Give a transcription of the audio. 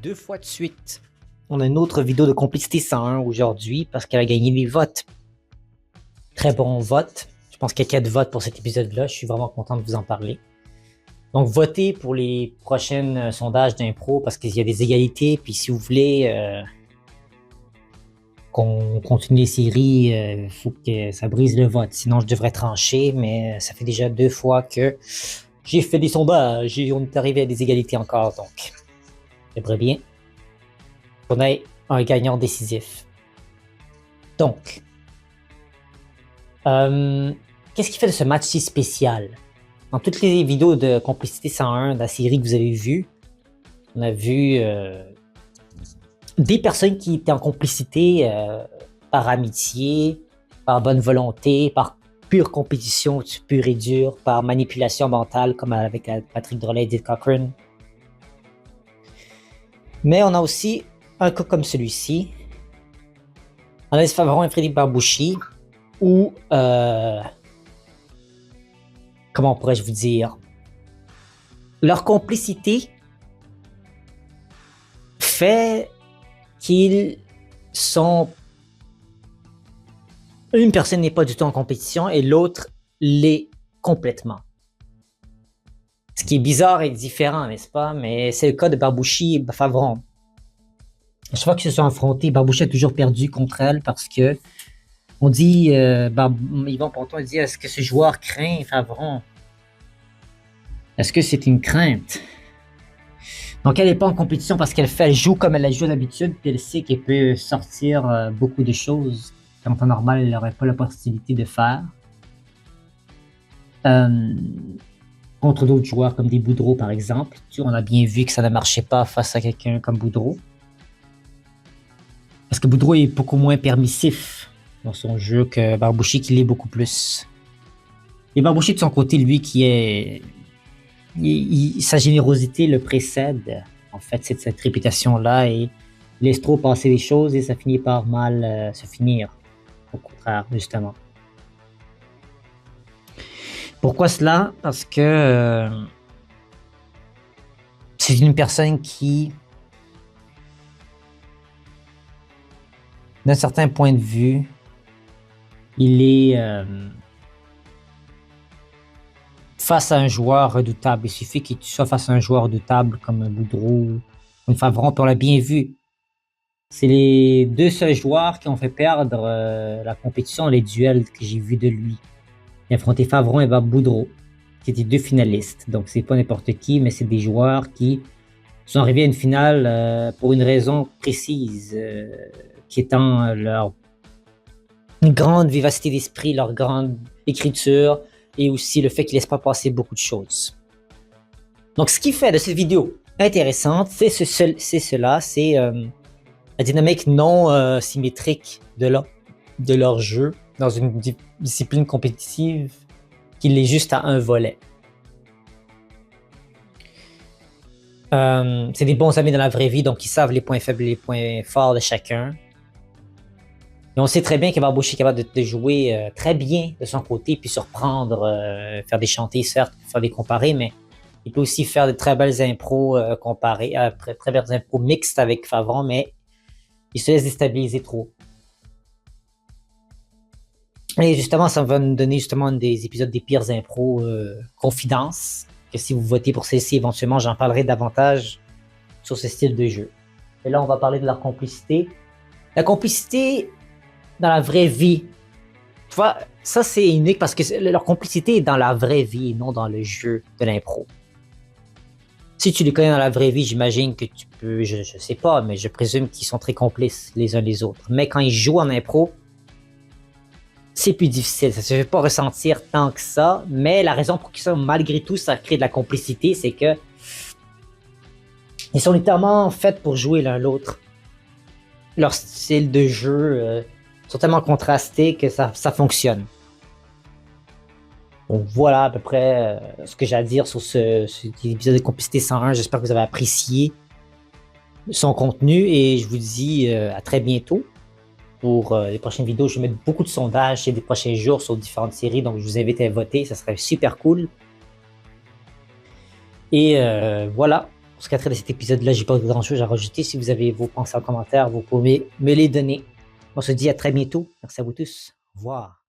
2 fois de suite. On a une autre vidéo de Complicité 101 aujourd'hui parce qu'elle a gagné des votes. Très bon vote. Je pense qu'il y a 4 votes pour cet épisode-là. Je suis vraiment content de vous en parler. Donc, votez pour les prochains sondages d'impro parce qu'il y a des égalités. Puis si vous voulez qu'on continue les séries, il faut que ça brise le vote. Sinon, je devrais trancher, mais ça fait déjà 2 fois que j'ai fait des sondages et on est arrivé à des égalités encore. Donc, j'aimerais bien qu'on ait un gagnant décisif. Donc, qu'est-ce qui fait de ce match si spécial? Dans toutes les vidéos de Complicité 101 de la série que vous avez vue, on a vu des personnes qui étaient en complicité par amitié, par bonne volonté, par pure compétition pure et dure, par manipulation mentale, comme avec Patrick Drolet et Edith Cochrane. Mais on a aussi un cas comme celui-ci, Anaïs Favron et Frédéric Barbouchi, où, comment pourrais-je vous dire, leur complicité fait qu'ils sont... Une personne n'est pas du tout en compétition et l'autre l'est complètement. Ce qui est bizarre et différent, n'est-ce pas? Mais c'est le cas de Barbouchi et Favron. Chaque fois qu'ils se sont affrontés, Barbouchi a toujours perdu contre elle parce que on dit, Yvon Ponton dit, est-ce que ce joueur craint Favron? Est-ce que c'est une crainte? Donc elle n'est pas en compétition parce qu'elle joue comme elle la joue d'habitude, puis elle sait qu'elle peut sortir beaucoup de choses qu'en temps normal elle n'aurait pas la possibilité de faire. Contre d'autres joueurs comme des Boudreaux par exemple. On a bien vu que ça ne marchait pas face à quelqu'un comme Boudreaux. Parce que Boudreaux est beaucoup moins permissif dans son jeu que Barbouchi qui l'est beaucoup plus. Et Barbouchi de son côté, lui, qui est... sa générosité le précède. En fait, c'est cette réputation-là et il laisse trop passer les choses et ça finit par mal se finir. Au contraire, justement. Pourquoi cela? Parce que c'est une personne qui, d'un certain point de vue, il est face à un joueur redoutable. Il suffit que tu sois face à un joueur redoutable comme un Boudreau, une Favron, puis on l'a bien vu. C'est les 2 seuls joueurs qui ont fait perdre la compétition, les duels que j'ai vus de lui. Il a affronté Favron et Boudreau, qui étaient 2 finalistes. Donc c'est pas n'importe qui, mais c'est des joueurs qui sont arrivés à une finale pour une raison précise, qui étant leur grande vivacité d'esprit, leur grande écriture, et aussi le fait qu'ils ne laissent pas passer beaucoup de choses. Donc ce qui fait de cette vidéo intéressante, c'est cela, c'est la dynamique non symétrique de leur jeu dans une discipline compétitive qui l'est juste à un volet. C'est des bons amis dans la vraie vie, donc ils savent les points faibles et les points forts de chacun. Et on sait très bien que Barbouchi est capable de jouer très bien de son côté, puis surprendre, faire des chantés, certes, faire des comparés, mais il peut aussi faire de très belles impros très belles impros mixtes avec Favron, mais il se laisse déstabiliser trop. Et justement, ça va nous donner justement des épisodes des pires impros confidence, que si vous votez pour celle-ci, éventuellement, j'en parlerai davantage sur ce style de jeu. Et là, on va parler de leur complicité. La complicité dans la vraie vie. Tu vois, ça c'est unique parce que leur complicité est dans la vraie vie et non dans le jeu de l'impro. Si tu les connais dans la vraie vie, j'imagine que tu peux, je sais pas, mais je présume qu'ils sont très complices les uns les autres. Mais quand ils jouent en impro, c'est plus difficile. Ça se fait pas ressentir tant que ça, mais la raison pour ça, malgré tout, ça crée de la complicité, c'est que ils sont littéralement faits pour jouer l'un l'autre. Leur style de jeu sont tellement contrastés que ça fonctionne. Donc voilà à peu près ce que j'ai à dire sur cet épisode de Complicité 101. J'espère que vous avez apprécié son contenu et je vous dis à très bientôt pour les prochaines vidéos. Je vais mettre beaucoup de sondages ces prochains jours sur différentes séries, donc je vous invite à voter, ça serait super cool. Et voilà. Pour ce qui a trait de cet épisode-là, j'ai pas grand chose à rajouter. Si vous avez vos pensées en commentaire, vous pouvez me les donner. On se dit à très bientôt. Merci à vous tous. Au revoir.